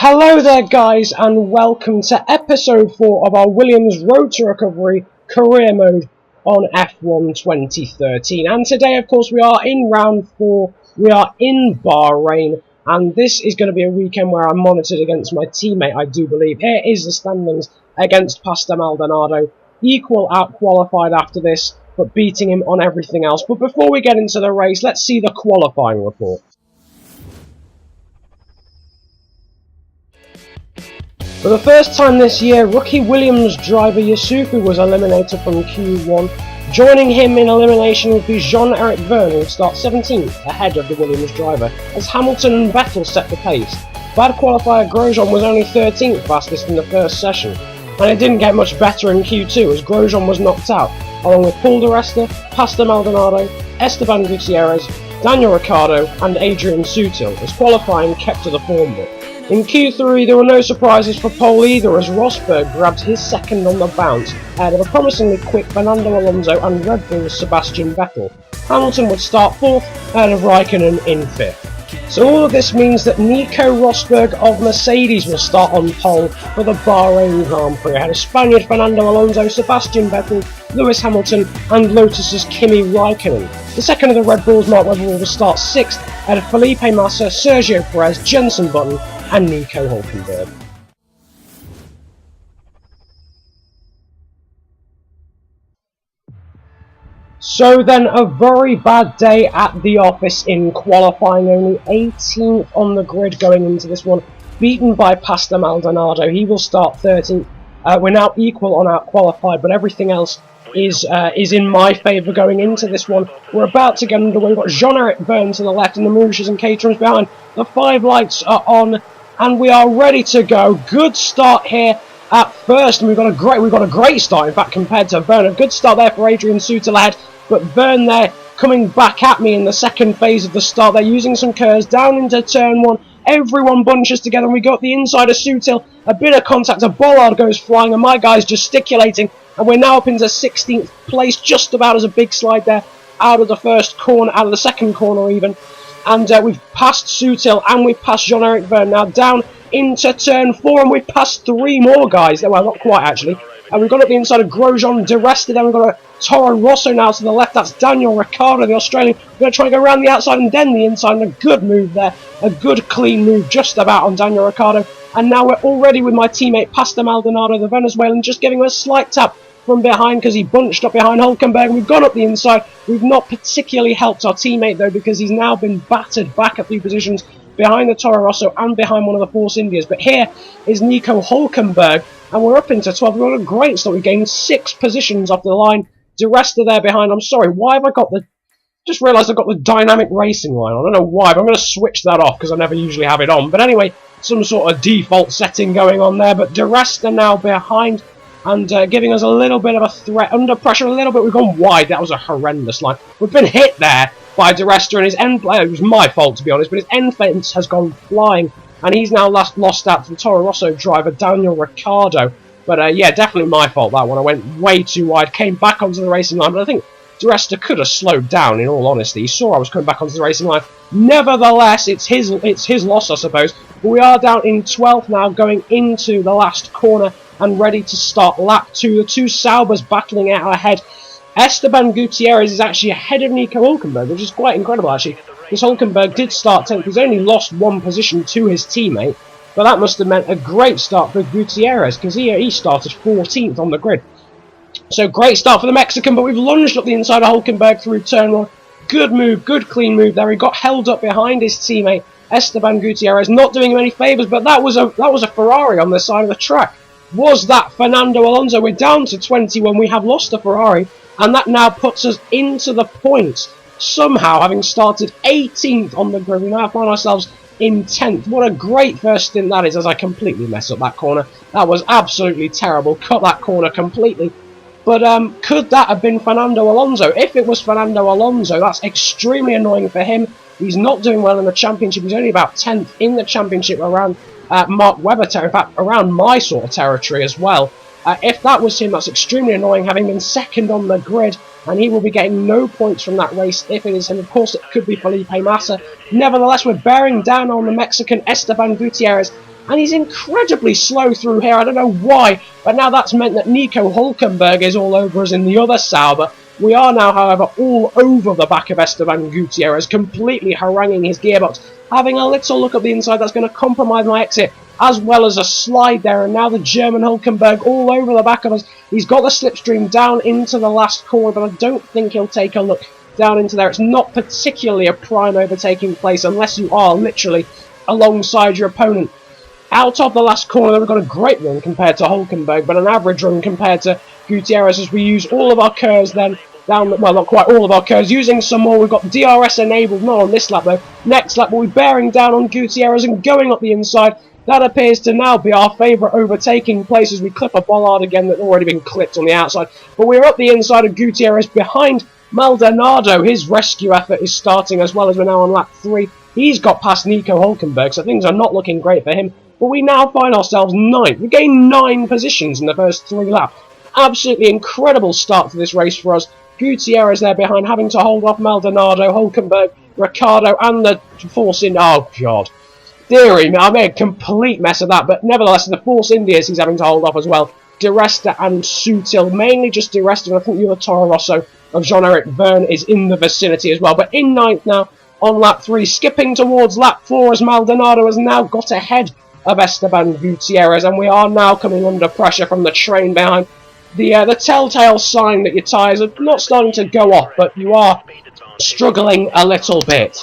Hello there guys, and welcome to episode 4 of our Williams Road to Recovery career mode on F1 2013. And today of course we are in round 4, we are in Bahrain, and this is going to be a weekend where I'm monitored against my teammate, I do believe. Here is the standings against Pastor Maldonado, equal out qualified after this, but beating him on everything else. But before we get into the race, let's see the qualifying report. For the first time this year, rookie Williams driver Yusufu was eliminated from Q1. Joining him in elimination would be Jean-Eric Vergne, who would start 17th ahead of the Williams driver, as Hamilton and Vettel set the pace. Bad qualifier Grosjean was only 13th fastest in the first session, and it didn't get much better in Q2 as Grosjean was knocked out, along with Paul di Resta, Pastor Maldonado, Esteban Gutierrez, Daniel Ricciardo and Adrian Sutil, as qualifying kept to the form book. In Q3 there were no surprises for Pole either, as Rosberg grabbed his second on the bounce ahead of a promisingly quick Fernando Alonso and Red Bull's Sebastian Vettel. Hamilton would start 4th ahead of Raikkonen in 5th. So all of this means that Nico Rosberg of Mercedes will start on pole for the Bahrain Grand Prix ahead of Spaniard Fernando Alonso, Sebastian Vettel, Lewis Hamilton and Lotus's Kimi Raikkonen. The second of the Red Bulls, Mark Webber, will start 6th ahead of Felipe Massa, Sergio Perez, Jenson Button and Nico Hülkenberg. So then, a very bad day at the office in qualifying, only 18th on the grid going into this one, beaten by Pastor Maldonado. He will start 13th. We're now equal on out qualified, but everything else is in my favour going into this one. We're about to get underway. We've got Jean-Eric Vergne to the left and the Mauritius and Caterhams behind. The 5 lights are on and we are ready to go. Good start here at first, and we've got a great start, in fact, compared to Vergne. A good start there for Adrian Sutil ahead, but Vergne there coming back at me in the second phase of the start. They're using some curves down into turn 1. Everyone bunches together and we got the inside of Sutil. A bit of contact, a bollard goes flying and my guy's gesticulating, and we're now up into 16th place, just about as a big slide there out of the first corner, out of the second corner even. And we've passed Sutil and we've passed Jean-Eric Vergne. Now down into turn 4 and we've passed 3 more guys. Well, not quite actually. And we've got up the inside of Grosjean, di Resta, then we've got a Toro Rosso now to the left. That's Daniel Ricciardo, the Australian. We're going to try and go around the outside and then the inside. And a good move there. A good clean move just about on Daniel Ricciardo. And now we're already with my teammate Pastor Maldonado, the Venezuelan, just giving him a slight tap from behind because he bunched up behind Hülkenberg. We've gone up the inside. We've not particularly helped our teammate though, because he's now been battered back a few positions behind the Toro Rosso and behind one of the Force Indias. But here is Nico Hülkenberg and we're up into 12th. We've got a great start. We've gained 6 positions off the line. Di Resta there behind. I'm sorry, why have I got the... Just realised I've got the dynamic racing line. I don't know why, but I'm going to switch that off because I never usually have it on. But anyway, some sort of default setting going on there. But Di Resta now behind and giving us a little bit of a threat. Under pressure a little bit. We've gone wide. That was a horrendous line. We've been hit there by Di Resta and his end... It was my fault, to be honest, but his end fence has gone flying. And he's now lost out to the Toro Rosso driver, Daniel Ricciardo. But yeah, definitely my fault, that one. I went way too wide, came back onto the racing line, but I think Di Resta could have slowed down, in all honesty. He saw I was coming back onto the racing line. Nevertheless, it's his loss, I suppose. But we are down in 12th now, going into the last corner and ready to start lap 2. The 2 Saubers battling it out ahead. Esteban Gutierrez is actually ahead of Nico Hülkenberg, which is quite incredible, actually. Because Hülkenberg did start 10th. He's only lost 1 position to his teammate. But that must have meant a great start for Gutierrez, because he started 14th on the grid. So great start for the Mexican, but we've lunged up the inside of Hülkenberg through turn 1. Good move, good clean move there. He got held up behind his teammate Esteban Gutierrez, not doing him any favours, but that was a Ferrari on the side of the track. Was that Fernando Alonso? We're down to 21. We have lost a Ferrari, and that now puts us into the points. Somehow, having started 18th on the grid, we now find ourselves in 10th. What a great first stint that is, as I completely mess up that corner. That was absolutely terrible. Cut that corner completely. But could that have been Fernando Alonso? If it was Fernando Alonso, that's extremely annoying for him. He's not doing well in the championship. He's only about 10th in the championship around Mark Webber territory, in fact, around my sort of territory as well. If that was him, that's extremely annoying, having been second on the grid, and he will be getting no points from that race if it is him. Of course, it could be Felipe Massa. Nevertheless, we're bearing down on the Mexican Esteban Gutierrez, and he's incredibly slow through here. I don't know why, but now that's meant that Nico Hulkenberg is all over us in the other Sauber. We are now, however, all over the back of Esteban Gutierrez, completely haranguing his gearbox, having a little look at the inside that's going to compromise my exit, as well as a slide there, and now the German Hulkenberg all over the back of us. He's got the slipstream down into the last corner, but I don't think he'll take a look down into there. It's not particularly a prime overtaking place unless you are literally alongside your opponent. Out of the last corner, we've got a great run compared to Hulkenberg, but an average run compared to Gutierrez as we use all of our curves then down, well, not quite all of our curves, using some more. We've got DRS enabled, not on this lap though. Next lap, we'll be bearing down on Gutierrez and going up the inside. That appears to now be our favourite overtaking place as we clip a bollard again that's already been clipped on the outside. But we're up the inside of Gutierrez behind Maldonado. His rescue effort is starting as well as we're now on lap 3. He's got past Nico Hulkenberg, so things are not looking great for him. But we now find ourselves 9th. We gained 9 positions in the first 3 laps. Absolutely incredible start to this race for us. Gutierrez there behind, having to hold off Maldonado, Hulkenberg, Ricciardo, and the Force India. Oh, God. Deary me, I made a complete mess of that, but nevertheless, the Force Indias he's having to hold off as well. Di Resta and Sutil, mainly just Di Resta, and I think the other Toro Rosso of Jean-Eric Verne is in the vicinity as well. But in 9th now, on lap 3, skipping towards lap 4 as Maldonado has now got ahead of Esteban Gutierrez, and we are now coming under pressure from the train behind. The telltale sign that your tyres are not starting to go off, but you are struggling a little bit.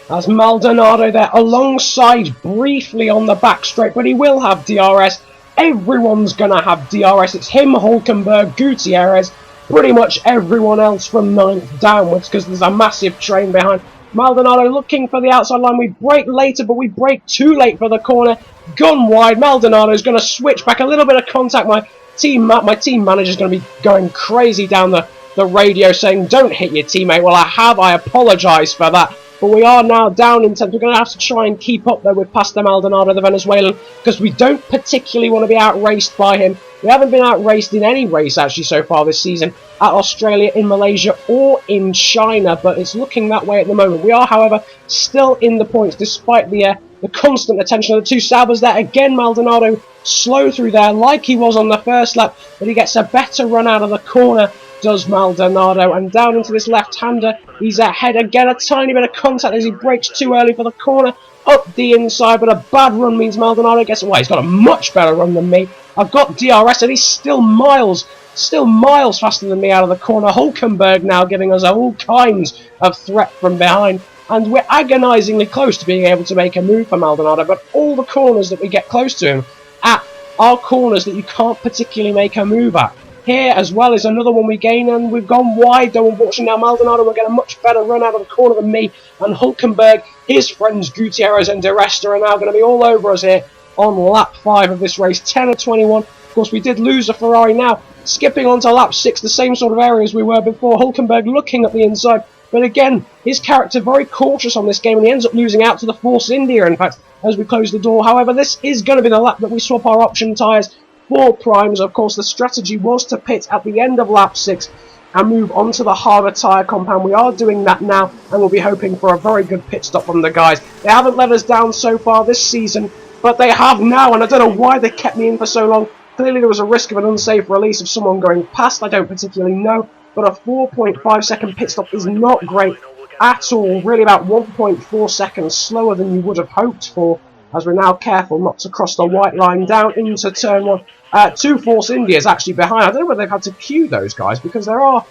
As Maldonado there alongside briefly on the back straight, but he will have DRS. Everyone's going to have DRS. It's him, Hulkenberg, Gutierrez, pretty much everyone else from 9th downwards because there's a massive train behind. Maldonado looking for the outside line. We brake later, but we brake too late for the corner. Gone wide. Maldonado's going to switch back. A little bit of contact. My team manager's going to be going crazy down the radio saying, "Don't hit your teammate." Well, I have. I apologise for that. But we are now down in 10th. We're going to have to try and keep up there with Pastor Maldonado, the Venezuelan, because we don't particularly want to be outraced by him. We haven't been outraced in any race, actually, so far this season, at Australia, in Malaysia, or in China, but it's looking that way at the moment. We are, however, still in the points, despite the constant attention of the two Saubers there. Again, Maldonado slow through there, like he was on the first lap, but he gets a better run out of the corner, does Maldonado, and down into this left-hander. He's ahead again, a tiny bit of contact as he brakes too early for the corner, up the inside, but a bad run means Maldonado gets away. He's got a much better run than me. I've got DRS and he's still miles faster than me out of the corner. Hulkenberg now giving us all kinds of threat from behind, and we're agonisingly close to being able to make a move for Maldonado, but all the corners that we get close to him at are corners that you can't particularly make a move at. Here as well is another one we gain, and we've gone wide though. Unfortunately now Maldonado will get a much better run out of the corner than me, and Hulkenberg, his friends Gutierrez and Di Resta are now going to be all over us here on lap 5 of this race, 10 of 21. Of course we did lose a Ferrari now, skipping on to lap 6, the same sort of area as we were before. Hulkenberg looking at the inside, but again, his character very cautious on this game, and he ends up losing out to the Force India, in fact, as we close the door. However, this is going to be the lap that we swap our option tyres for primes. Of course, the strategy was to pit at the end of lap 6 and move on to the harder tyre compound. We are doing that now, and we'll be hoping for a very good pit stop from the guys. They haven't let us down so far this season, but they have now, and I don't know why they kept me in for so long. Clearly there was a risk of an unsafe release of someone going past, I don't particularly know, but a 4.5 second pit stop is not great at all, really about 1.4 seconds slower than you would have hoped for, as we're now careful not to cross the white line down into turn 1. 2 Force Indias actually behind. I don't know whether they've had to queue those guys, because there are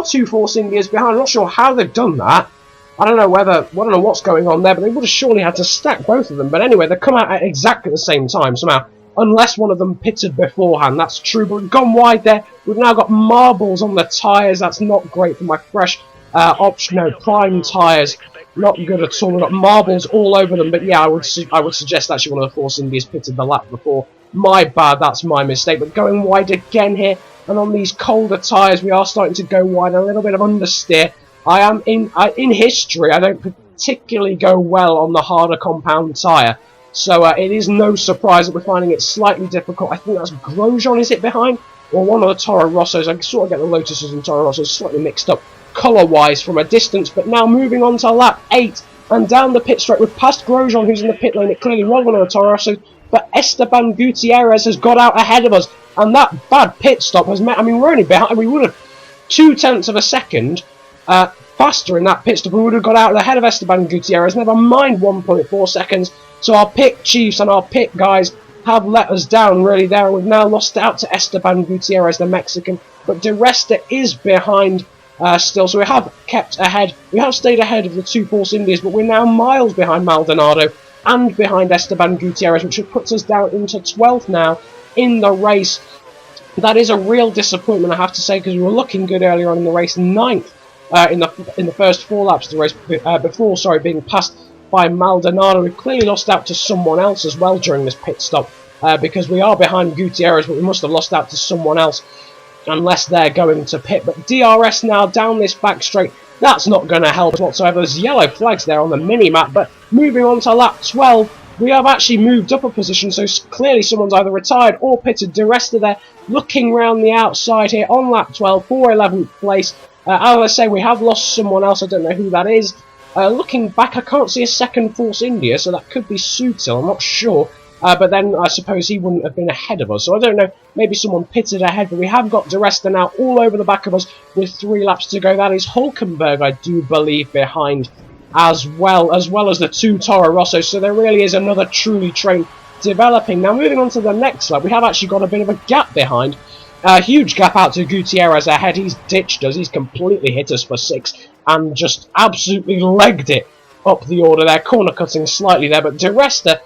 2 Force Indias behind. I'm not sure how they've done that. I don't know what's going on there, but they would have surely had to stack both of them. But anyway, they've come out at exactly the same time somehow, unless one of them pitted beforehand. That's true, but we've gone wide there. We've now got marbles on the tyres. That's not great for my fresh prime tyres. Not good at all. We've got marbles all over them, but yeah, I would suggest actually one of the Force Indias pitted the lap before. My bad, that's my mistake. But going wide again here, and on these colder tyres, we are starting to go wide. A little bit of understeer. I am in history. I don't particularly go well on the harder compound tyre, so it is no surprise that we're finding it slightly difficult. I think that's Grosjean, is it behind, or one of the Toro Rossos? I sort of get the Lotuses and Toro Rossos slightly mixed up colour-wise from a distance. But now moving on to lap 8, and down the pit straight. We've passed Grosjean, who's in the pit lane. It clearly was one of the Toro Rosso, but Esteban Gutierrez has got out ahead of us, and that bad pit stop has meant, I mean, we're only behind, we would have 0.2 of a second faster in that pit stop. We would have got out ahead of Esteban Gutierrez, never mind 1.4 seconds. So our pit chiefs and our pit guys have let us down really there, and we've now lost out to Esteban Gutierrez, the Mexican, but De Resta is behind still, so we have kept ahead, we have stayed ahead of the two Force Indias, but we're now miles behind Maldonado and behind Esteban Gutierrez, which puts us down into 12th now in the race. That is a real disappointment, I have to say, because we were looking good earlier on in the race. 9th in the first 4 laps of the race before being passed by Maldonado. We've clearly lost out to someone else as well during this pit stop, because we are behind Gutierrez, but we must have lost out to someone else unless they're going to pit. But DRS now down this back straight, that's not going to help whatsoever. There's yellow flags there on the mini-map, but moving on to lap 12, we have actually moved up a position, so clearly someone's either retired or pitted. De Resta there, looking round the outside here on lap 12 for 11th place. As I say, we have lost someone else, I don't know who that is. Looking back, I can't see a second Force India, so that could be Sutil, I'm not sure. But then I suppose he wouldn't have been ahead of us, so I don't know, maybe someone pitted ahead, but we have got De Resta now all over the back of us with 3 laps to go. That is Hulkenberg, I do believe, behind as well as the 2 Toro Rossos, so there really is another truly train developing. Now moving on to the next lap, we have actually got a bit of a gap behind. A huge gap out to Gutierrez ahead. He's ditched us, he's completely hit us for 6 and just absolutely legged it up the order there, corner cutting slightly there, but De Resta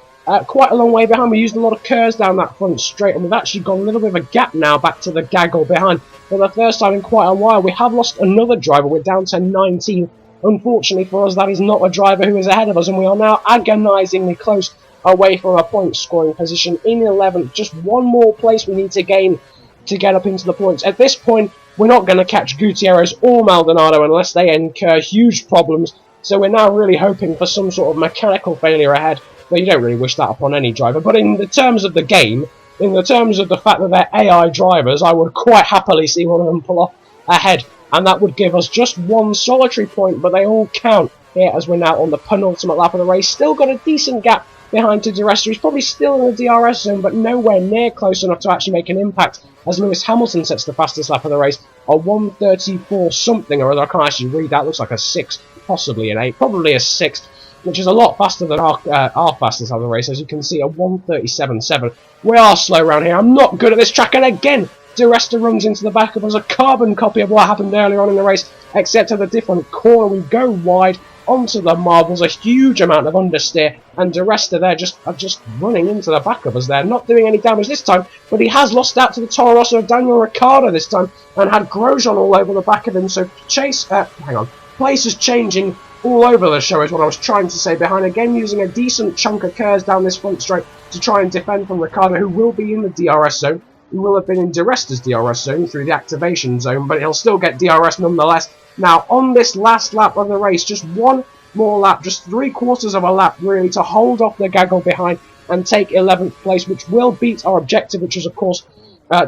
quite a long way behind. We used a lot of curves down that front straight, and we've actually got a little bit of a gap now back to the gaggle behind. For the first time in quite a while, we have lost another driver. We're down to 19. Unfortunately for us, that is not a driver who is ahead of us, and we are now agonisingly close away from a point scoring position in 11th. Just one more place we need to gain to get up into the points. At this point, we're not going to catch Gutierrez or Maldonado unless they incur huge problems, so we're now really hoping for some sort of mechanical failure ahead. Well, you don't really wish that upon any driver, but in the terms of the game, in the terms of the fact that they're AI drivers, I would quite happily see one of them pull off ahead, and that would give us just 1 solitary point, but they all count here as we're now on the penultimate lap of the race. Still got a decent gap behind to De Resta. He's probably still in the DRS zone, but nowhere near close enough to actually make an impact, as Lewis Hamilton sets the fastest lap of the race, a 1:34 something or other. I can't actually read that. Looks like a 6, possibly an 8, probably a 6, which is a lot faster than our fastest lap of the race. As you can see, a 1:37.7. We are slow around here. I'm not good at this track, and again, De Resta runs into the back of us, a carbon copy of what happened earlier on in the race, except at a different corner. We go wide onto the marbles, a huge amount of understeer, and De Resta there just running into the back of us there, not doing any damage this time, but he has lost out to the Toro Rosso of Daniel Ricciardo this time, and had Grosjean all over the back of him, so place is changing all over the show is what I was trying to say behind, again using a decent chunk of curves down this front straight to try and defend from Ricciardo, who will be in the DRS zone. He will have been in De Resta's DRS zone through the activation zone, but he'll still get DRS nonetheless. Now, on this last lap of the race, just one more lap, just 3/4 of a lap, really, to hold off the gaggle behind and take 11th place, which will beat our objective, which is, of course,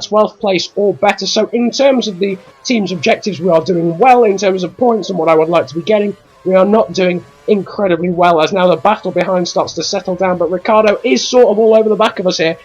12th place or better. So, in terms of the team's objectives, we are doing well in terms of points and what I would like to be getting. We are not doing incredibly well, as now the battle behind starts to settle down, but Ricciardo is sort of all over the back of us here.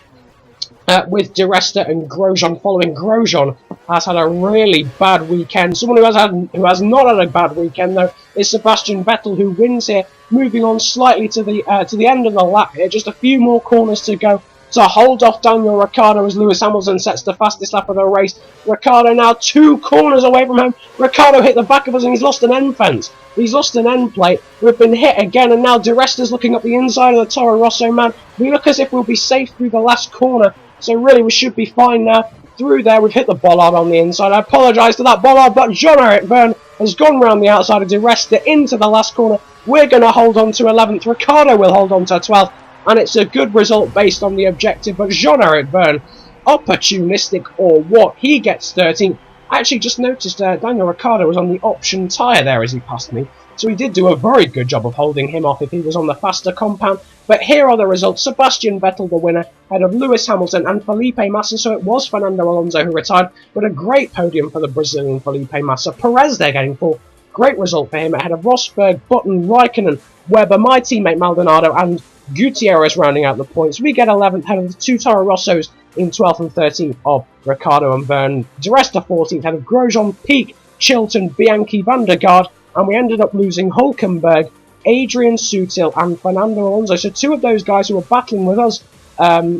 With De Resta and Grosjean following. Grosjean has had a really bad weekend. Someone who has not had a bad weekend though is Sebastian Vettel, who wins here. Moving on slightly to the end of the lap here, just a few more corners to go to hold off Daniel Ricciardo as Lewis Hamilton sets the fastest lap of the race. Ricciardo now 2 corners away from him. Ricciardo hit the back of us and he's lost an end fence. He's lost an end plate. We've been hit again, and now De Resta's looking up the inside of the Toro Rosso man. We look as if we'll be safe through the last corner. So really, we should be fine now. Through there, we've hit the bollard on the inside. I apologise to that bollard, but Jean-Eric Vergne has gone round the outside of De Resta into the last corner. We're going to hold on to 11th. Ricciardo will hold on to 12th. And it's a good result based on the objective. But Jean-Eric Vergne, opportunistic or what? He gets 13th. I actually just noticed Daniel Ricciardo was on the option tyre there as he passed me. So he did do a very good job of holding him off if he was on the faster compound. But here are the results. Sebastian Vettel, the winner, ahead of Lewis Hamilton and Felipe Massa. So it was Fernando Alonso who retired, but a great podium for the Brazilian Felipe Massa. Perez there getting 4th. Great result for him ahead of Rosberg, Button, Raikkonen, Webber, my teammate Maldonado, and Gutierrez rounding out the points. We get 11th ahead of the two Toro Rossos in 12th and 13th of Ricciardo and Byrne. De Resta 14th ahead of Grosjean, Peak, Chilton, Bianchi, Van der Gaard, and we ended up losing Hulkenberg, Adrian Sutil, and Fernando Alonso. So two of those guys who were battling with us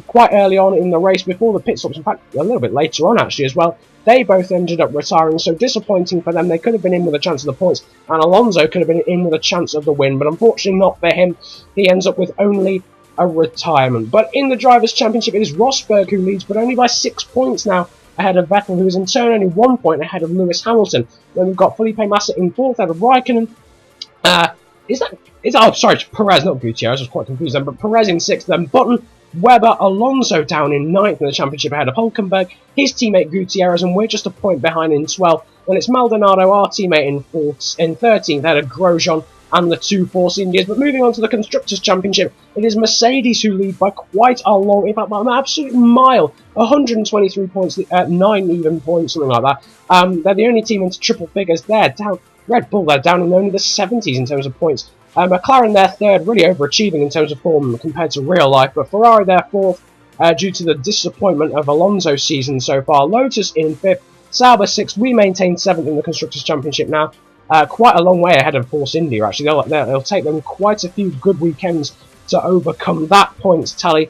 quite early on in the race before the pit stops, in fact a little bit later on actually as well, they both ended up retiring, so disappointing for them. They could have been in with a chance of the points, and Alonso could have been in with a chance of the win, but unfortunately not for him. He ends up with only a retirement. But in the Drivers' Championship, it is Rosberg who leads, but only by 6 points now ahead of Vettel, who is in turn only 1 point ahead of Lewis Hamilton. Then we've got Felipe Massa in 4th ahead of Raikkonen. Perez, not Gutierrez, I was quite confused then, but Perez in 6th, then Button, Webber, Alonso down in 9th in the championship ahead of Hulkenberg, his teammate Gutierrez, and we're just a point behind in 12th. Then it's Maldonado, our teammate, in 13th ahead of Grosjean and the two Force Indias. But moving on to the Constructors' Championship, it is Mercedes who lead by quite a long, in fact, by an absolute mile, 123 points, 9 even points, something like that. They're the only team into triple figures there. Down Red Bull, they're down in only the 70s in terms of points. McLaren, they're 3rd, really overachieving in terms of form compared to real life, but Ferrari, they're 4th due to the disappointment of Alonso's season so far. Lotus in 5th, Sauber 6th, we maintain 7th in the Constructors' Championship now. Quite a long way ahead of Force India, actually. It'll take them quite a few good weekends to overcome that points tally.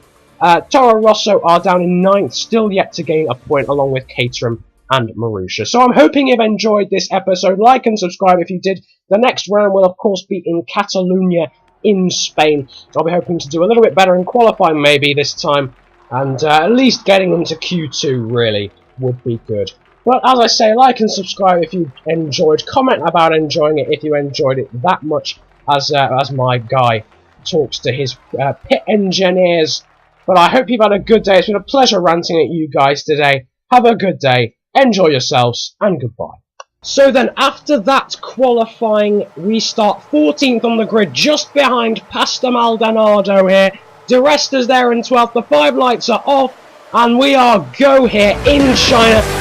Toro Rosso are down in 9th, still yet to gain a point, along with Caterham and Marussia. So I'm hoping you've enjoyed this episode. Like and subscribe if you did. The next round will of course be in Catalonia in Spain. So I'll be hoping to do a little bit better in qualifying maybe this time, and at least getting into Q2 really would be good. But as I say, like and subscribe if you enjoyed. Comment about enjoying it if you enjoyed it that much as my guy talks to his pit engineers. But I hope you've had a good day. It's been a pleasure ranting at you guys today. Have a good day. Enjoy yourselves, and goodbye. So then, after that qualifying, we start 14th on the grid, just behind Pastor Maldonado here. De Resta's there in 12th, the 5 lights are off, and we are go here in China.